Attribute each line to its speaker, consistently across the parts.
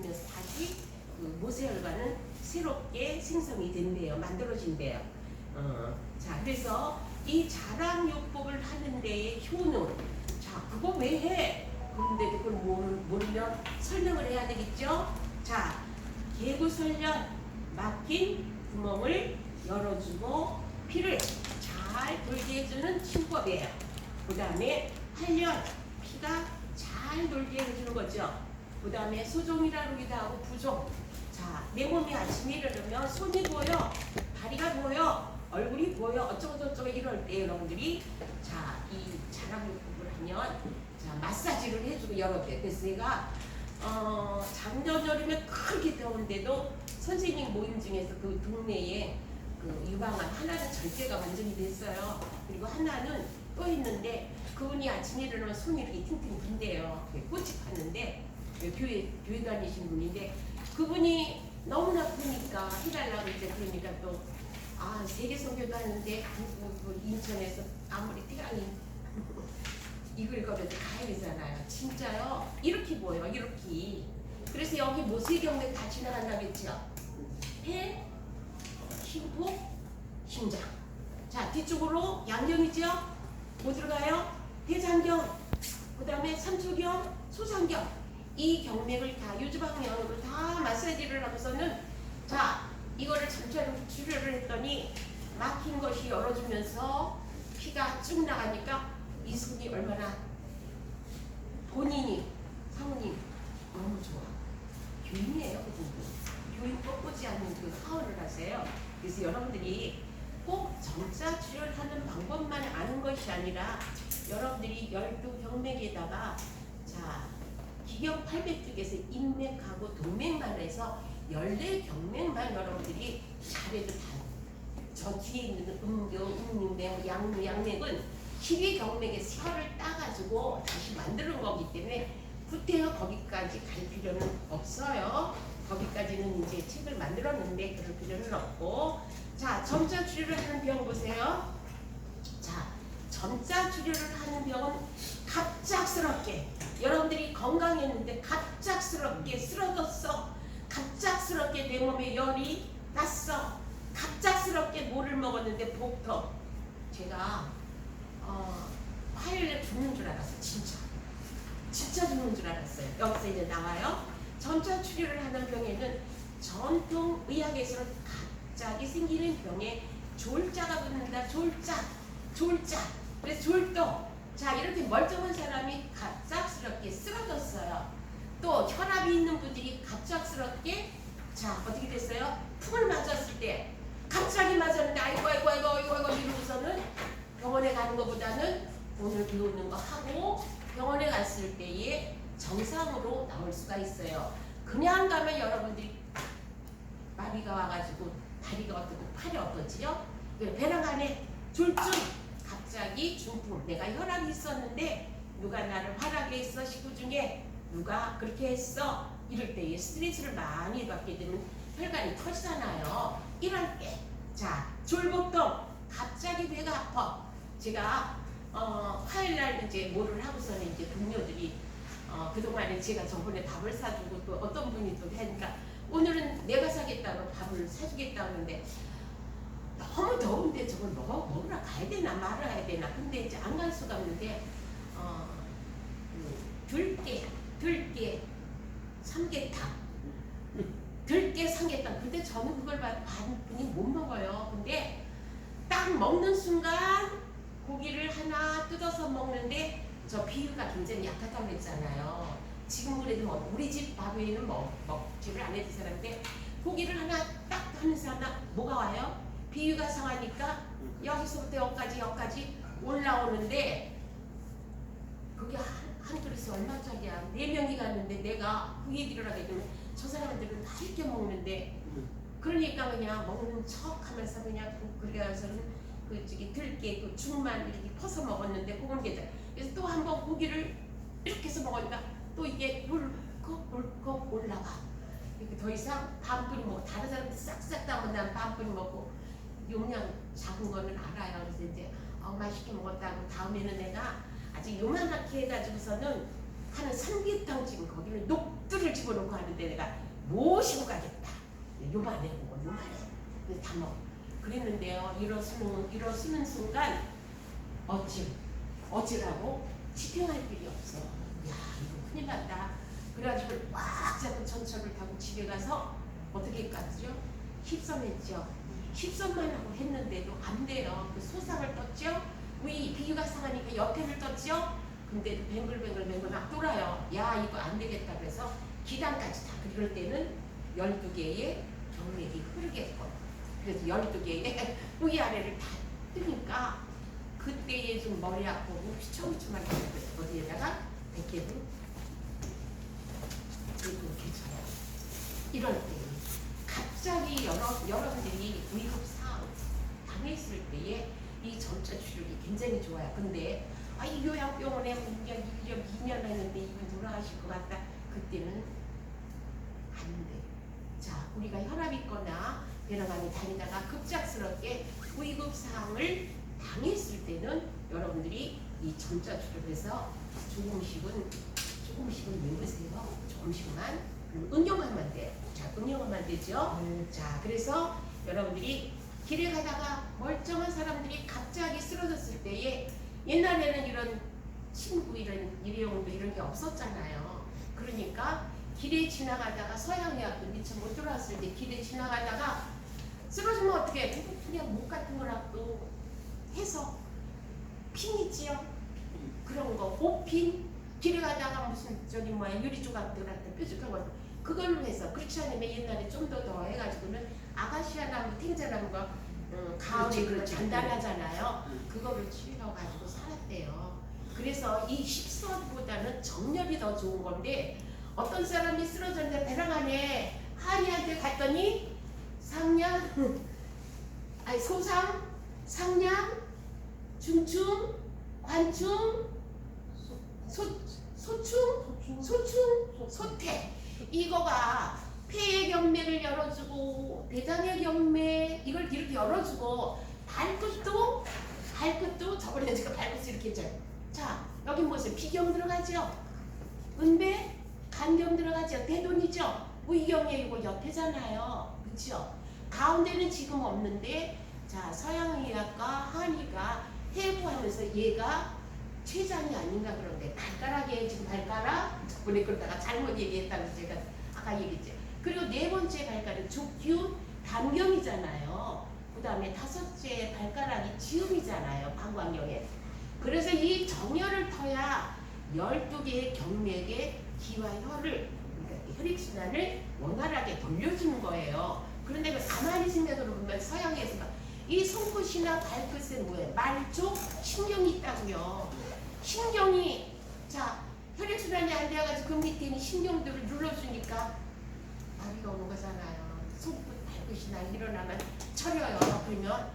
Speaker 1: 되면서 다시 그 모세혈관은 새롭게 생성이 된대요. 만들어진대요. 자, 그래서 이 자랑요법을 하는 데의 효능, 자, 그거 왜 해? 그런데 그걸 모르면 설명을 해야 되겠죠? 자, 개구설련 막힌 구멍을 열어주고 피를 잘 돌게 해주는 친법이에요. 그 다음에 활련, 피가 잘 돌게 해주는 거죠. 그 다음에 소종이라 그러기도 하고 부종. 자, 내 몸이 아침에 일어나면 손이 보여, 다리가 보여, 얼굴이 보여, 어쩌고저쩌고 이럴 때 여러분들이 자, 이 자랑요법을 하면 자, 마사지를 해주고 여러 개. 그래서 내가 작년 여름에 크게 더운데도 선생님 모임 중에서 그 동네에 그 유방암 하나는 절개가 완전히 됐어요. 그리고 하나는 또 있는데 그분이 아침에 일어나면 손이 이렇게 팅팅 빈대요. 꽃이 폈는데 교회 다니신 분인데 그분이 너무 아프니까 해달라고 이제 그러니까 또 세계 선교도 하는데 인천에서 아무리 태양이 이글거려도 가야 되잖아요. 진짜요. 이렇게 보여요. 이렇게. 그래서 여기 모세경맥 다 지나간다겠죠. 폐, 심포, 심장. 자, 뒤쪽으로 양경이죠. 뭐 들어가요? 대장경, 그 다음에 삼초경, 소장경. 이 경맥을 다 유주방면으로 다 마사지를 하고서는 자, 이거를 전체로 주류를 했더니 막힌 것이 열어주면서 피가 쭉 나가니까 이 손이 얼마나 본인이 사모님 너무 좋아. 교인이에요. 그분도 교인 꺾지 않는 그 사원을 하세요. 그래서 여러분들이 꼭 정자 출혈 하는 방법만 아는 것이 아니라 여러분들이 12경맥에다가 자, 기경 800쪽에서 인맥하고 동맥만 해서 14경맥만 여러분들이 잘해도 다 저 뒤에 있는 음경, 음육맥, 양맥은 12경맥의 혈을 따가지고 다시 만드는 거기 때문에 구태여 거기까지 갈 필요는 없어요. 거기까지는 이제 책을 만들었는데 그럴 필요는 없고. 자, 점자 출혈을 하는 병 보세요. 자, 점자 출혈을 하는 병은 갑작스럽게 여러분들이 건강했는데 갑작스럽게 쓰러졌어. 갑작스럽게 내 몸에 열이 났어. 갑작스럽게 뭐를 먹었는데 복통. 제가 화요일에 죽는 줄 알았어요. 진짜 죽는 줄 알았어요. 여기서 이제 나와요. 점자 출혈을 하는 병에는 전통 의학에서는 갑자기 생기는 병에 졸자가 붙는다. 졸자. 그래서 졸도. 자, 이렇게 멀쩡한 사람이 갑작스럽게 쓰러졌어요. 또 혈압이 있는 분들이 갑작스럽게 자, 어떻게 됐어요? 풍을 맞았을 때 갑자기 맞았는데 아이고 이러고서는 병원에 가는 것보다는 돈을 비우는 거 하고 병원에 갔을 때에 정상으로 나올 수가 있어요. 그냥 가면 여러분들이 마비가 와가지고 다리가 어떻고 팔이 어떠지요? 배낭 안에 졸중 갑자기 중풍. 내가 혈압이 있었는데 누가 나를 화나게 했어. 식구 중에 누가 그렇게 했어. 이럴 때에 스트레스를 많이 받게 되면 혈관이 터지잖아요. 이럴 때 자, 졸복동 갑자기 배가 아파. 제가 화요일날 이제 뭐를 하고서는 이제 동료들이 그동안에 제가 저번에 밥을 사주고 또 어떤 분이 또 하니까 오늘은 내가 사겠다고 밥을 사주겠다고 하는데 너무 더운데 저걸 먹으러 가야 되나 말아야 되나. 근데 이제 안 갈 수가 없는데 들깨 삼계탕. 들깨 삼계탕. 근데 저는 그걸 받은 분이 못 먹어요. 근데 딱 먹는 순간 고기를 하나 뜯어서 먹는데 저 비위가 굉장히 약하다고 했잖아요. 지금 그래도 우리 집 밥 외에는 먹지를 안 해도 사람인데 고기를 하나 딱 하면서 하나 뭐가 와요? 비위가 상하니까 여기서부터 여기까지 올라오는데 그게 한 그릇이 얼마짜리야? 4명이 갔는데 내가 그 얘기를 하게 되면 저 사람들은 맛있게 먹는데 그러니까 그냥 먹는 척 하면서 그냥 그래서는 그 저기 들깨 그 죽만 이렇게 퍼서 먹었는데 그건 괜찮아. 그래서 또 한 번 고기를 이렇게 해서 먹으니까 또 이게 울컥 올라가. 이렇게 더 이상 반뿐이 먹고 다른 사람들 싹싹 다 먹는 반뿐이 먹고 용량 작은 거는 알아요. 그래서 이제 맛있게 먹었다고 다음에는 내가 아직 요만하게 해가지고서는 하는 삼계탕 지금 거기를 뜰을 집어넣고 하는데 내가 모시고 가겠다. 요만해 보고 요만해. 그래서 다 먹어. 그랬는데요. 일어서는 순간 어찌라고 치팅할 길이 없어. 야 이거 큰일 났다. 그래가지고 꽉 잡고 전철을 타고 집에 가서 어떻게 갔죠? 힙섬했죠. 힙섬만 하고 했는데도 안 돼요. 그 소상을 떴죠. 위 비유가 상하니까 옆에를 떴죠. 근데 뱅글뱅글 막 돌아요. 야 이거 안 되겠다 그래서 기단까지 다 그럴 때는 12개의 경맥이 흐르겠고 그래서 12개의 위아래를 다 뜨니까 그때에 좀 머리 아프고 휘청휘청하게 됐어요. 어디에다가 백개도 이렇게 쳐요. 이럴 때 갑자기 여러분들이 위급상 당했을 때에 이 전자 추력이 굉장히 좋아요. 근데 이 요양병원에 1년 했는데 이분 돌아가실 것 같다. 그때는 안 돼. 자, 우리가 혈압 있거나 배낭암이 다니다가 급작스럽게 위급상을 당했을 때는 여러분들이 이 전자 추력에서 조금씩은 외우세요. 조금씩만. 응용하면 돼요. 자, 응용하면 되죠. 자, 그래서 여러분들이 길에 가다가 멀쩡한 사람들이 갑자기 쓰러졌을 때에 옛날에는 이런 친구 이런 일회용도 이런 게 없었잖아요. 그러니까 길에 지나가다가 서양의학도 미처 못 들어왔을 때 길에 지나가다가 쓰러지면 어떻게 해? 그냥 목 같은 거라도 해서 핀 있지요? 그런 거 옷핀 길에 가다가 무슨 저기 뭐야 유리 조각들 같은 뾰족한 거 그걸로 해서 그렇지 않으면 옛날에 좀 더 해가지고는 아가시아 나무 탱자나무 거 가을에 그렇죠. 단단하잖아요. 그거를 치러가지고 살았대요. 그래서 이 식선보다는 정렬이 더 좋은 건데 어떤 사람이 쓰러졌는데 배랑 안에 한이한테 갔더니 소상, 상냥, 중충, 관충, 소충, 소태 이거가 폐의 경매를 열어주고 대장의 경매 이걸 이렇게 열어주고 발끝도 저번에 제가 발끝을 이렇게 했잖아요. 자 여기 보세요. 비경 들어가죠. 은배 간경 들어가죠. 대돈이죠. 위경에 이거 옆에잖아요. 그렇죠. 가운데는 지금 없는데 자 서양의학과 한의가 해부하면서 얘가 췌장이 아닌가 그런데 발가락에 지금 발가락 저번에 그러다가 잘못 얘기했다고 제가 아까 얘기했죠. 그리고 네 번째 발가락은 족균 단경이잖아요. 그 다음에 다섯째 발가락이 지음이잖아요. 방광경에. 그래서 이 정혈을 터야 12개의 경맥의 기와 혈을 그러니까 혈액순환을 원활하게 돌려주는 거예요. 그런데 가만히 생각을 보면 서양에서 이 손끝이나 발끝에 뭐예요? 말쪽 신경이 있다고요. 신경이 자 혈액순환이 안 돼가지고 그 밑에 있는 신경들을 눌러주니까 마비가 오는 거잖아요. 손끝 발끝이나 일어나면 처려요. 그러면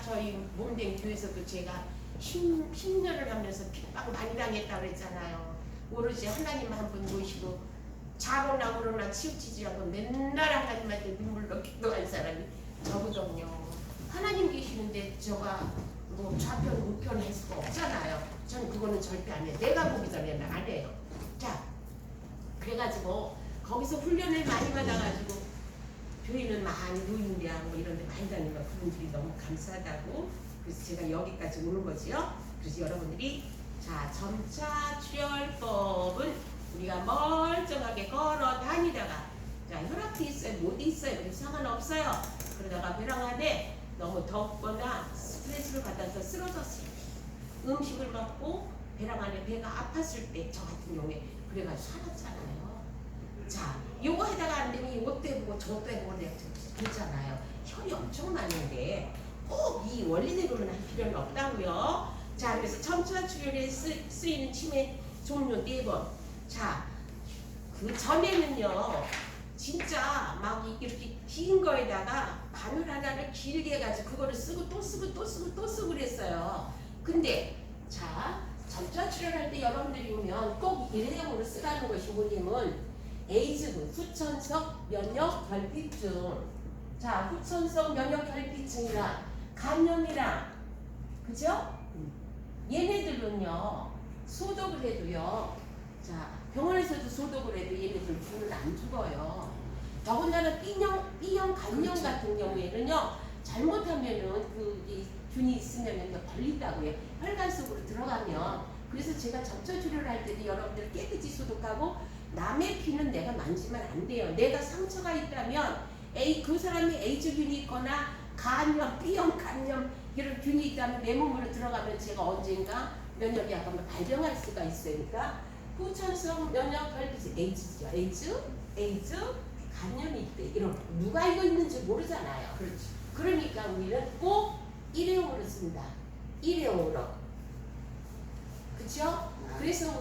Speaker 1: 저희 몸된 교회에서도 제가 10년을 하면서 핍박 많이 당했다고 그랬잖아요. 오로지 하나님 한 분 모시고 자고나 오로나 치우치지 않고 맨날 하나님한테 눈물로 기도한 사람이 저거든요. 하나님 계시는데 저가 뭐 좌편 우편 할 수가 없잖아요. 전 그거는 절대 안 해요. 내가 보기 전에는 안 해요. 자 그래가지고 거기서 훈련을 많이 받아가지고 교회는 많이 노인대하고 이런 데 많이 다니면 그분들이 너무 감사하다고 그래서 제가 여기까지 오는 거지요. 그래서 여러분들이 자 점차 출혈법은 우리가 멀쩡하게 걸어 다니다가 자 혈압도 있어요. 못 있어요. 그래서 상관없어요. 그러다가 배랑 안에 너무 덥거나 스트레스를 받아서 쓰러졌을 때 음식을 먹고 배랑 안에 배가 아팠을 때 저 같은 경우에 그래가지고 살았잖아요. 자 요거 하다가 안 되면 이것도 해보고 저것도 해보고 그랬잖아요. 혈이 엄청 많은데 꼭 이 원리대로는 할 필요는 없다고요. 자 그래서 첨차출혈에 쓰이는 치매 종류 4번. 자 그 전에는요 진짜 막 이렇게 긴 거에다가 바늘 하나를 길게 해가지고 그거를 쓰고 또 쓰고 또 쓰고 또 쓰고 그랬어요. 근데 자 첨차출혈할 때 여러분들이 오면 꼭 일회용으로 쓰라는 것이 뭐냐면 에이즈군 후천성 면역결핍증. 자 후천성 면역결핍증이랑 감염이랑 그죠? 얘네들은요 소독을 해도요 자 병원에서도 소독을 해도 얘네들 균을 안 죽어요. 더군다나 B형 간염
Speaker 2: 그렇죠.
Speaker 1: 같은 경우에는요, 잘못하면은 이 균이 있으면 걸린다고요. 혈관 속으로 들어가면. 그래서 제가 접촉 치료를 할 때도 여러분들 깨끗이 소독하고, 남의 피는 내가 만지면 안 돼요. 내가 상처가 있다면 그 사람이 에이즈균이 있거나 간염, B형 간염 이런 균이 있다면 내 몸으로 들어가면 제가 언젠가 면역이 약하면 발병할 수가 있어요. 그러니까 후천성 면역 결핍 에이즈죠. 에이즈 간염이 있대. 이런 누가 이거 있는지 모르잖아요.
Speaker 2: 그렇지.
Speaker 1: 그러니까 우리는 꼭 일회용으로 씁니다. 일회용으로. 그쵸? 그래서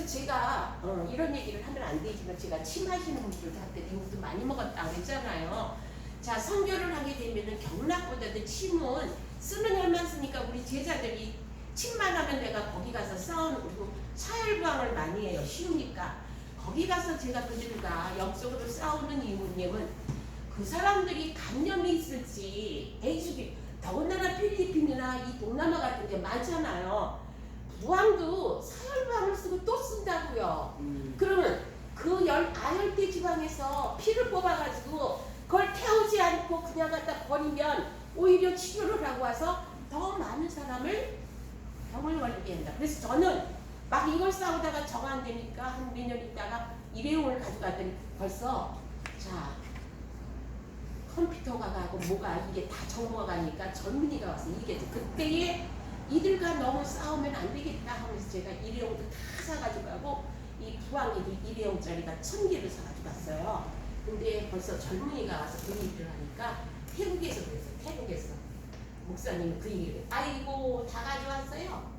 Speaker 1: 제가 이런 얘기를 하면 안 되지만 제가 침 하시는 분들한테 미국도 많이 먹었다 그랬잖아요. 자, 성교를 하게 되면은 경락보다도 침은 쓰는 혈만 쓰니까 우리 제자들이 침만 하면 내가 거기 가서 그리고 사혈부항을 많이 해요. 쉬우니까. 거기 가서 제가 그들과 영적으로 싸우는 이유는 그 사람들이 간염이 있을지 에이즈비 더군다나 필리핀이나 이 동남아 같은 데 많잖아요. 부항도 사혈부항을 쓰고 또 쓴다고요. 그러면 그 아열대 지방에서 피를 뽑아가지고 그걸 태우지 않고 그냥 갖다 버리면 오히려 치료를 하고 와서 더 많은 사람을 병을 걸리게 한다. 그래서 저는 막 이걸 싸우다가 정 안 되니까 한 몇 년 있다가 일회용을 가져갔더니 벌써 자 컴퓨터가 가고 뭐가 이게 다 정보가 가니까 전문의가 와서 이게 그때에 이들과 너무 싸우면 안 되겠다 하면서 제가 일회용도 다 사가지고 가고 이 부항에도 일회용짜리가 1000개를 사가지고 갔어요. 근데 벌써 젊은이가 와서 그 얘기를 하니까 태국에서 그랬어요. 태국에서 목사님 그 얘기를 아이고 다 가져왔어요.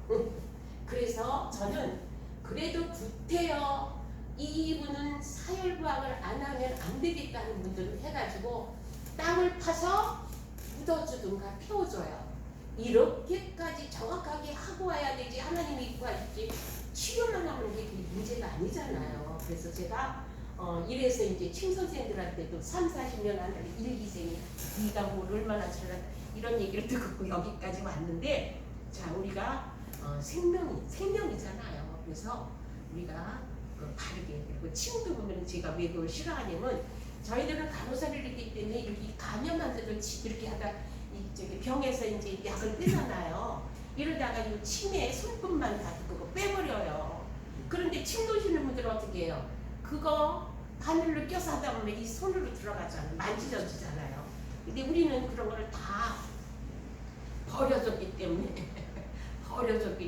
Speaker 1: 그래서 저는 그래도 구태여 이분은 사혈부항을 안 하면 안 되겠다는 분들은 해가지고 땅을 파서 묻어주든가 태워줘요. 이렇게까지 정확하게 하고 와야 되지. 하나님이 있고 하지 치료만 하는 게 문제가 아니잖아요. 그래서 제가 이래서 이제 침 선생님들한테도 3, 40년 한 일기생이 네가 뭘 얼마나 잘한다 이런 얘기를 듣고 여기까지 왔는데, 자 우리가 생명이잖아요. 그래서 우리가 바르게, 그리고 침도 보면 제가 왜 그걸 싫어하냐면 저희들은 간호사를 했기 때문에 이렇게 감염한 데들 이렇게 하다 저기 병에서 이제 약을 빼잖아요. 이러다가 이 침에 손끝만 다 그거 빼버려요. 그런데 침 놓으시는 분들은 어떻게 해요? 그거 바늘로 껴서 하다 보면 이 손으로 들어가잖아요. 만지져지잖아요. 근데 우리는 그런 거를 다 버려졌기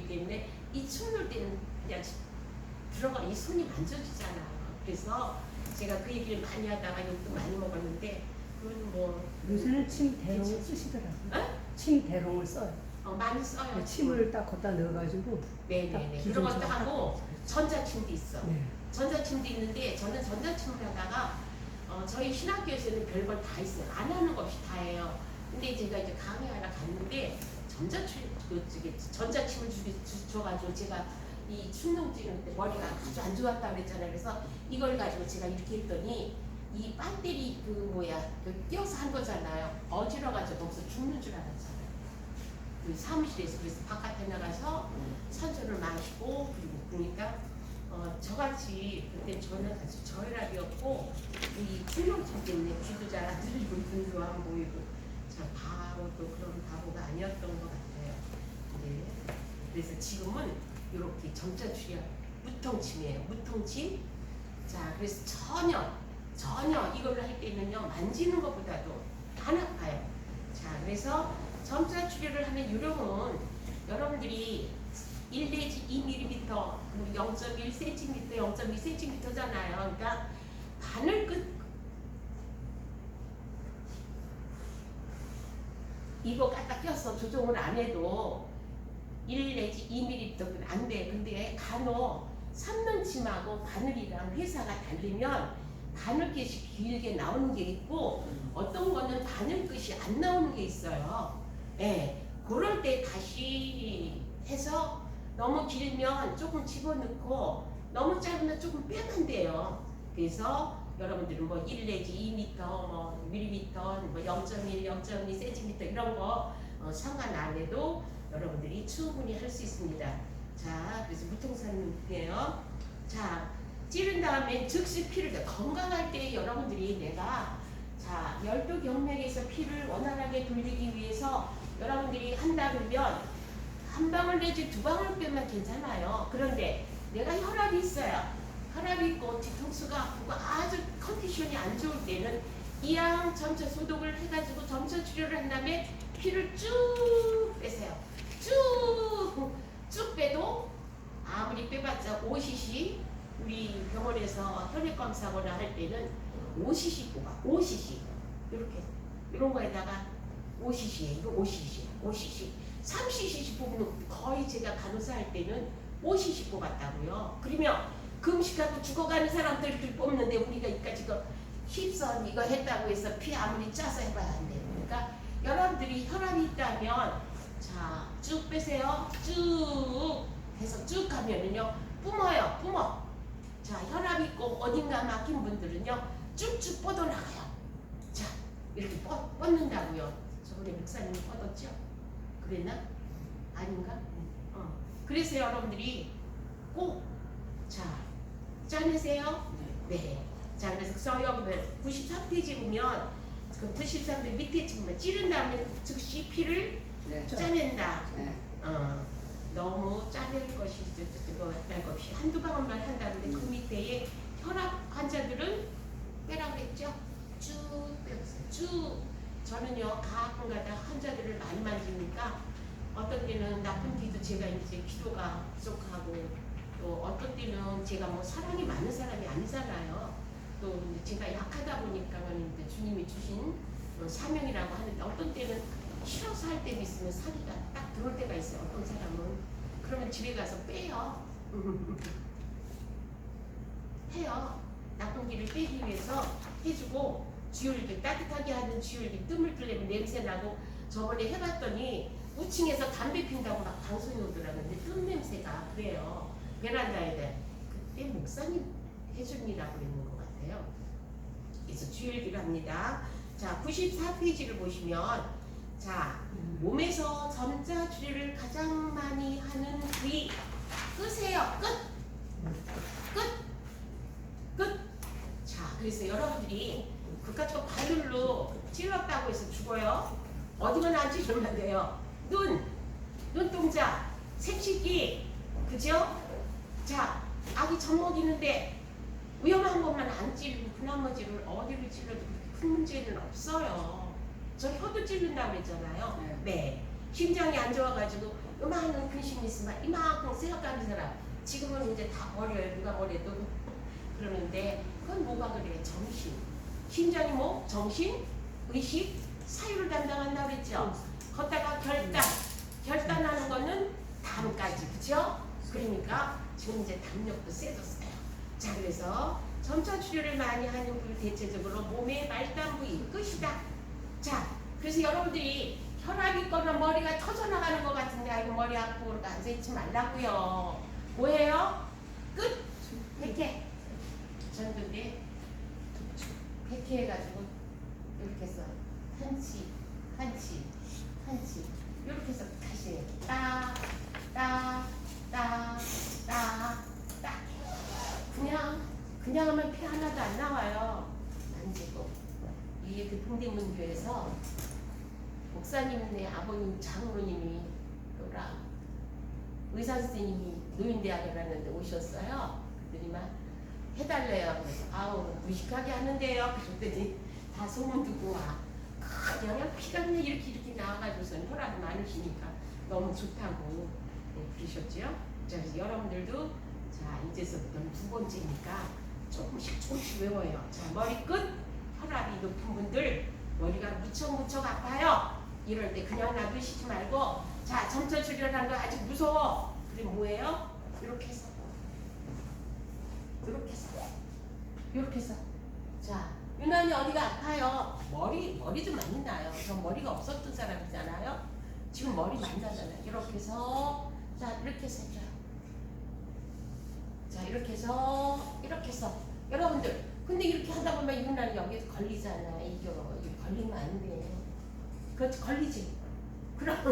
Speaker 1: 때문에 이 침 놓을 때는 그냥 들어가 이 손이 만져지잖아요. 그래서 제가 그 얘기를 많이 하다가 욕도 많이 먹었는데 그건 뭐
Speaker 3: 요새는 침 대롱을 쓰시더라고요. 침 대롱을 써요.
Speaker 1: 많이 써요.
Speaker 3: 침을 딱 걷다 넣어가지고.
Speaker 1: 네네네. 그런 것도 하고 전자침도 있어.
Speaker 3: 네.
Speaker 1: 전자침도 있는데 저는 전자침을 하다가 저희 신학교에서는 별걸 다 있어요. 안 하는 거 없이 다 해요. 근데 제가 이제 강의 하나 갔는데 전자침을 줘가지고 제가 이 충농증일 때 머리가 아주 안 좋았다 그랬잖아요. 그래서 이걸 가지고 제가 이렇게 했더니 이 배터리 껴서 한 거잖아요. 어지러가지고 거기서 죽는 줄 알았잖아요. 그 사무실에서. 그래서 바깥에 나가서 산소를 마시고 그리고 그러니까 저같이 그때 저는 아주 저혈압이었고 이 충농증 때문에 귀도 잘 안 들리고 눈도 안 보이고 참 바로 또 그런 바보가 아니었던 것 같아요. 네. 그래서 지금은 이렇게 점자 출혈 무통침이에요. 무통침. 자, 그래서 전혀 이걸로 할 때는요 만지는 것보다도 안 아파요. 자, 그래서 점자 출혈을 하는 요령은 여러분들이 1 내지 2mm, 0.1cm, 0.2cm잖아요. 그러니까 바늘 끝 이거 갖다 껴서 조정을 안 해도 1 내지 2mm도 안 돼. 근데 간혹 삼는 침하고 바늘이랑 회사가 다르면 바늘끝이 길게 나오는 게 있고 어떤 거는 바늘끝이 안 나오는 게 있어요. 예, 그럴 때 다시 해서 너무 길면 조금 집어넣고 너무 짧으면 조금 빼면 돼요. 그래서 여러분들은 뭐 1 내지 2m, 뭐 밀리미터, 뭐 0.1, 0.2cm 이런 거 상관 안 해도 여러분들이 충분히 할 수 있습니다. 자, 그래서 무통산이에요. 자, 찌른 다음에 즉시 피를 내. 건강할 때 여러분들이 내가 자, 열도 경맥에서 피를 원활하게 돌리기 위해서 여러분들이 한다 그러면 한 방울 내지 두 방울 빼면 괜찮아요. 그런데 내가 혈압이 있어요. 혈압이 있고 뒤통수가 아프고 아주 컨디션이 안 좋을 때는 이양 점차 소독을 해가지고 점차 치료를 한 다음에 피를 쭉 빼세요. 쭉 빼도 아무리 빼봤자 5cc, 우리 병원에서 혈액 검사거나 할 때는 5cc 뽑아. 5cc 이렇게 이런 거에다가 5cc, 이거 5cc, 5cc, 3cc 뽑으면 거의 제가 간호사 할 때는 5cc 뽑았다고요. 그러면 금식하고 죽어가는 사람들 뽑는데 우리가 이까지 그 힙선 이거 했다고 해서 피 아무리 짜서 해봐야 안 돼요. 그러니까 여러분들이 혈압이 있다면 자, 쭉 빼세요. 쭉 해서 쭉 가면은요 뿜어요. 뿜어. 자, 혈압 있고 어딘가 막힌 분들은요 쭉쭉 뻗어나가요. 자, 이렇게 뻗는다고요. 저번에 목사님이 뻗었죠? 그랬나? 아닌가? 그래서 여러분들이 꼭 자, 짜내세요. 네. 자, 그래서 여기 93페이지 보면 그 93페이지 밑에 지금 찌른 다음에 즉시 피를
Speaker 2: 네.
Speaker 1: 짜낸다.
Speaker 2: 네.
Speaker 1: 너무 짜낼 것이 할 것이 한두 방울만 한다는데 그 밑에 혈압 환자들은 빼라 그랬죠? 쭉 빼세요. 쭉. 저는요 가끔가다 환자들을 많이 만지니까 어떤 때는 나쁜 뒤도 제가 이제 기도가 부족하고 또 어떤 때는 제가 뭐 사랑이 많은 사람이 아니잖아요. 또 이제 제가 약하다 보니까는 이제 주님이 주신 사명이라고 하는데 어떤 때는 싫어서 할 때도 있으면 사기가 딱 들어올 때가 있어요. 어떤 사람은 그러면 집에 가서 빼요. 해요. 나쁜 기를 빼기 위해서 해주고 주율기 따뜻하게 하는 주율기 뜸을 들려면 냄새 나고 저번에 해봤더니 우층에서 담배 핀다고 막 방송이 오더라고요. 근데 뜸 냄새가 그래요. 베란다에 그때 목사님 해줍니다고 그랬는 것 같아요. 그래서 주율기를 합니다. 자, 94페이지를 보시면 자, 몸에서 점자 출혈을 가장 많이 하는 부위 끄세요. 끝. 자, 그래서 여러분들이 그깟 바늘로 찔렀다고 해서 죽어요. 어디만 안 찔러면 돼요. 눈동자, 색식기, 그죠? 자, 아기 젖 먹이는데 위험한 것만 안 찌르고 그 나머지를 어디를 찔러도 큰 문제는 없어요. 저 혀도 찌른다고 그랬잖아요. 네. 심장이 안 좋아가지고 요만한 근심이 있으면 이만큼 생각하는 사람 지금은 이제 다 버려요. 누가 버려도 그러는데 그건 뭐가 그래? 정신. 심장이 뭐? 정신, 의식, 사유를 담당한다고 그랬죠. 걷다가 결단하는 거는 담까지, 그죠? 그러니까 지금 이제 담력도 세졌어요. 자, 그래서 점차 출혈을 많이 하는 부위 대체적으로 몸의 말단 부위 끝이다. 자, 그래서 여러분들이 혈압이 있거나 머리가 터져나가는 것 같은데 아이고 머리 아프고 그러고 앉아있지 말라고요. 뭐예요? 끝! 백해. 전 근데 백해 해가지고 이렇게 해서 한치 이렇게 해서 다시 딱 그냥 하면 피 하나도 안 나와요. 만지고 이게 그 동대문교에서 목사님네 아버님 장로님이 또라 의사 선생님이 노인대학에 갔는데 오셨어요. 그랬더니 막 해달래요. 그래서 아우 무식하게 하는데요. 그랬더니 다 소문 듣고 와. 그냥 피가 그냥 이렇게 나와가지고선 혈압이 많으시니까 너무 좋다고 그러셨죠. 자, 그래서 여러분들도 자 이제서부터는 두 번째니까 조금씩 외워요. 자, 머리 끝 혈압이 높은 분들 머리가 무척 아파요. 이럴 때 그냥 놔두시지 말고 자 점차 출혈하는 거 아직 무서워. 그럼 뭐예요? 이렇게 해서 자 유난히 어디가 아파요? 머리 좀 많이 나요. 저 머리가 없었던 사람이잖아요. 지금 머리 많이 나잖아요. 이렇게 해서 자 이렇게 해서 해줘요. 자 이렇게 해서 여러분들 근데 이렇게 하다 보면 유난히 여기 걸리잖아. 이게 걸리면 안 돼. 그렇지 걸리지. 그런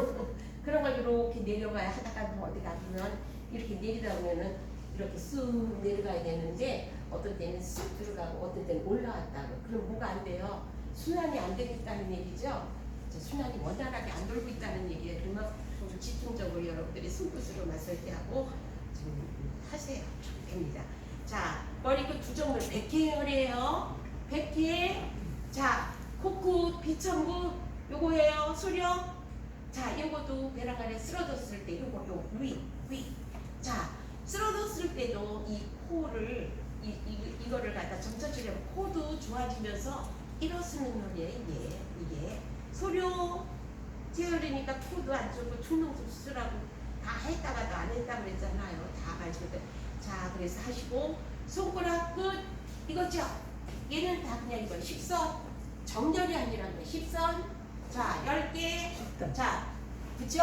Speaker 1: 걸 이렇게 내려가야 하다가 뭐 어디 가면 이렇게 내리다 보면은 이렇게 쑥 내려가야 되는데 어떤 때는 쑥 들어가고 어떤 때는 올라왔다고. 그럼 뭐가 안 돼요? 순환이 안 되고 있다는 얘기죠. 순환이 원활하게 안 돌고 있다는 얘기예요. 그러면 좀 집중적으로 여러분들이 손끝으로만 설계하고 좀 하세요. 됩니다. 자, 머리 그 두 종류 100회 열이에요. 100회. 자, 코끝, 비천구 요거예요. 수령. 자, 요것도 배랑 아래 쓰러졌을 때 요거 위. 자, 쓰러졌을 때도 이 코를 이거를 갖다 점쳐주려면 코도 좋아지면서 일어서는 노래예요. 이게 소료 찌으리니까 코도 안 좋고 충동도 수술하고 다 했다가도 안 했다고 그랬잖아요. 다 가지고. 자, 그래서 하시고 손가락 끝 이거죠. 얘는 다 그냥 이거 10선 정렬이 아니라 그래. 10선. 자, 10개. 자, 그쵸?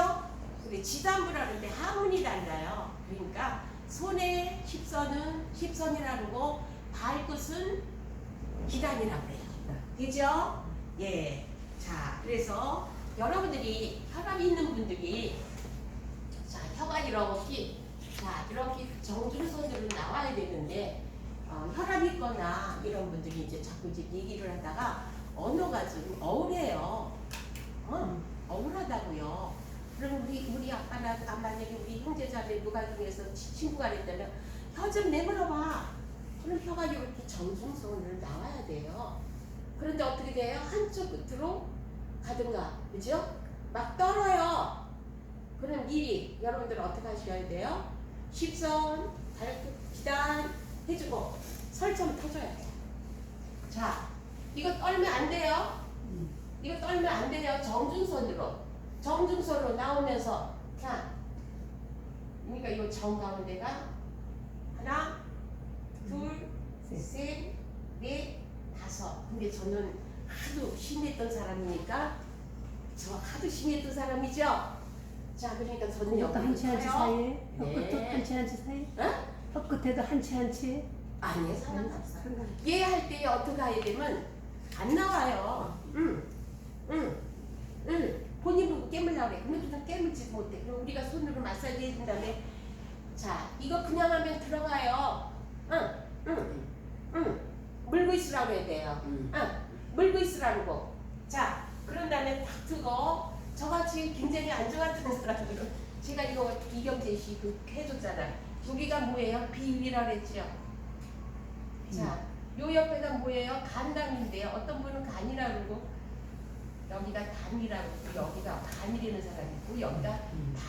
Speaker 1: 우리 지단부라는데 하문이 달라요. 그러니까 손에 10선은 10선이라고 그러고 발끝은 기단이라고 그래요. 그죠? 예. 자, 그래서 여러분들이 혈압이 있는 분들이 자, 혀가 이렇게 자, 이렇게 정중선으로 나와야 되는데 혈압이 있거나 이런 분들이 이제 자꾸 이제 얘기를 하다가 언어가 좀 어울해요. 어울하다고요. 그럼 우리 아빠나 만약에 우리 형제자매 누가 중에서 친구가 그랬다면 혀 좀 내밀어봐. 그럼 혀가 이렇게 정중선으로 나와야 돼요. 그런데 어떻게 돼요? 한쪽 끝으로 가든가, 그죠? 막 떨어요. 그럼 미리 여러분들 어떻게 하셔야 돼요? 10선, 발끝, 기단 해주고 설정 터줘야 돼요. 자, 이거 떨면 안 돼요. 이거 떨면 안 돼요. 정중선으로 나오면서 자, 그러니까 이거 정 가운데가 하나, 둘, 셋, 넷, 다섯. 근데 저는 하도 심했던 사람이니까 저 하도 심했던 사람이죠. 자, 그러니까 저는
Speaker 3: 그것도 한치 한치 사이에 혀끝도
Speaker 1: 네.
Speaker 3: 한치 한치 사이
Speaker 1: 어?
Speaker 3: 혀끝에도 한치 한치
Speaker 1: 아니에요, 상관없어요. 얘 할 때 어떻게 해야 되면 안 나와요. 본인 보고 깨물라고 그래. 근데 그냥 깨물지 못해. 그럼 우리가 손으로 마사지 해준 다음에 자, 이거 그냥 하면 들어가요. 물고 있으라고 해야 돼요. 물고 있으라고. 자, 그런 다음에 탁 트고 저같이 굉장히 안 좋았던 사람들은 제가 이거 이경재 씨 그 해줬잖아. 여기가 뭐예요? 비위라 그랬죠. 자, 요 옆에가 뭐예요? 간담인데요. 어떤 분은 간이라 그러고 여기가 단이라고 여기가 간이라는 사람이 있고 여기가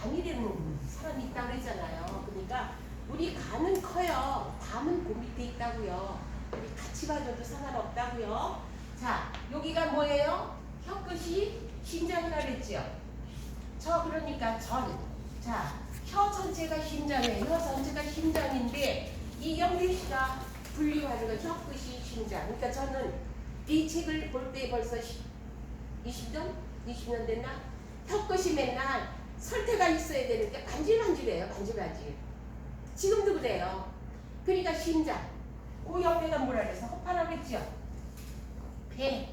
Speaker 1: 단이라는 사람이 있다고 그랬잖아요. 그러니까 우리 간은 커요. 담은 그 밑에 있다고요. 우리 같이 봐줘도 상관없다고요. 자, 여기가 뭐예요? 혀끝이 심장이라 그랬죠. 그러니까 자, 혀 전체가 심장이에요. 혀 전체가 심장인데 이경재 씨가 분류하는 건 혀끝이 심장. 그러니까 저는 이 책을 볼 때 벌써 20년 됐나? 혀끝이 맨날 설태가 있어야 되는데 반질반질해요. 반질반질. 지금도 그래요. 그러니까 심장. 그 옆에가 뭐라 그래서 허파라고 했죠. 배.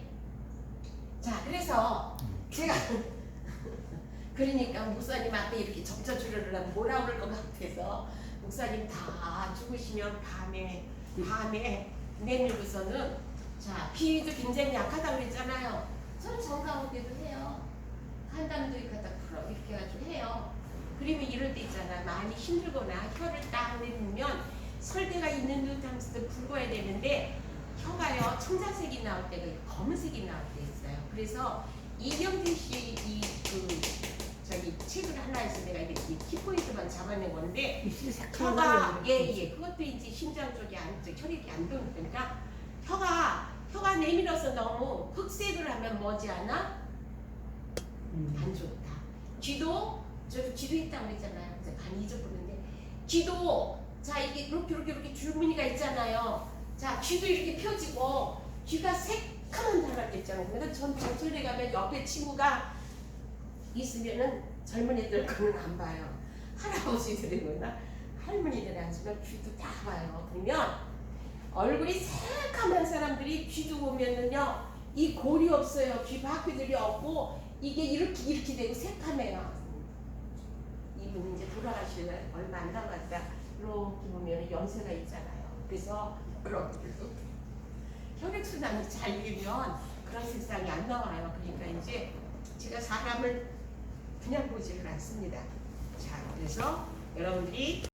Speaker 1: 자, 그래서 제가 그러니까 목사님 앞에 이렇게 적셔주려면 뭐라 그럴 것 같아서 목사님 다 죽으시면 밤에 내밀고서는 자, 비위도 굉장히 약하다고 그랬잖아요. 저는 정가오게도 해요. 한담도 이렇게 갖다 풀어 이렇게 해가지고 해요. 그러면 이럴 때 있잖아. 많이 힘들거나 혀를 딱 내밀면 설대가 있는 듯 하면서 붉어야 되는데 혀가요 청자색이 나올 때가 있고 검은색이 나올 때 있어요. 그래서 이경재 씨 저기 책을 하나에서 내가 이렇게 키포인트만 잡아낸 건데 혀가 그것도 이제 심장 쪽이 안쪽 혈액이 안 도니까 혀가 내밀어서 너무 흑색을 하면 뭐지 않아? 안 좋다. 저도 쥐도 했다고 그랬잖아요. 간 잊어버렸는데 쥐도 자 이게 이렇게 줄무늬가 있잖아요. 자 쥐도 이렇게 펴지고 쥐가 새카만 달라고 했잖아요. 근데 전 정철에 가면 옆에 친구가 있으면은 젊은 애들 그는 안 봐요. 할아버지들이거나 할머니들이 앉으면 쥐도 다 봐요. 그러면 얼굴이 새카만 사람들이 쥐도 보면은요 이 골이 없어요. 귀 바퀴들이 없고 이게 이렇게 되고 새카매요. 이분 이제 돌아가시면 얼마 안 남았다. 이렇게 보면 염세가 있잖아요. 그래서 여러분들도 혈액순환이 잘 되면 그런 색상이 안 나와요. 그러니까 이제 제가 사람을 그냥 보지를 않습니다. 자, 그래서 여러분들이